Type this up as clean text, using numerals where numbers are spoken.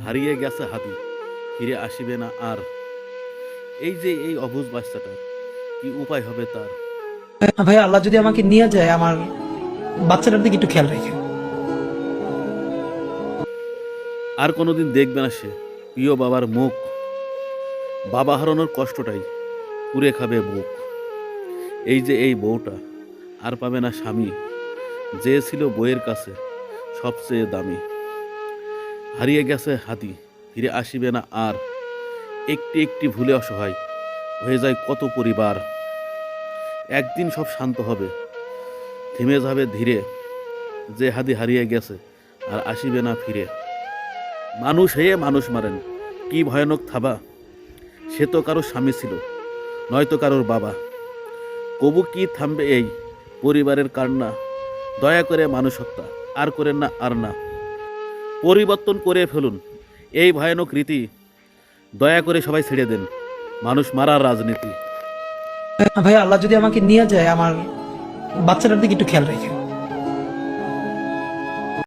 হারিয়ে গেছে হাতি, ফিরে আসিবে না আর। এই যে এই অবুঝ বাচ্চাটার কি উপায় হবে তার? ভাই, আল্লাহ যদি আমাকে নিয়ে যায়, আমার বাচ্চাটার দিকে একটু খেয়াল রেখে। আর কোনোদিন দেখবে না সে প্রিয় বাবার মুখ। বাবা হারানোর কষ্টটাই কুরে খাবে বুক। এই যে এই বউটা আর পাবে না স্বামী, যে ছিল বইয়ের কাছে সবচেয়ে দামি। হারিয়ে গেছে হাতি, ফিরে আসিবে না আর। একটি একটি ভুলে অসহায় হয়ে যায় কত পরিবার। একদিন সব শান্ত হবে, থেমে যাবে ধীরে, যে হাতি হারিয়ে গেছে আর আসিবে না ফিরে। মানুষ হয়ে মানুষ মারেন, কি ভয়ানক থাবা। সে তো কারোর স্বামী ছিল, নয়তো কারোর বাবা। কবু কি থামবে এই পরিবারের কান্না? দয়া করে মানুষ হত্যা আর করেন না আর না। পরিবর্তন করে ফেলুন এই ভয়ানক রীতি। দয়া করে সবাই ছেড়ে দেন মানুষ মারার রাজনীতি। ভাই, আল্লাহ যদি আমাকে নিয়ে যায়, আমার বাচ্চাটার দিকে একটু খেয়াল রেখে।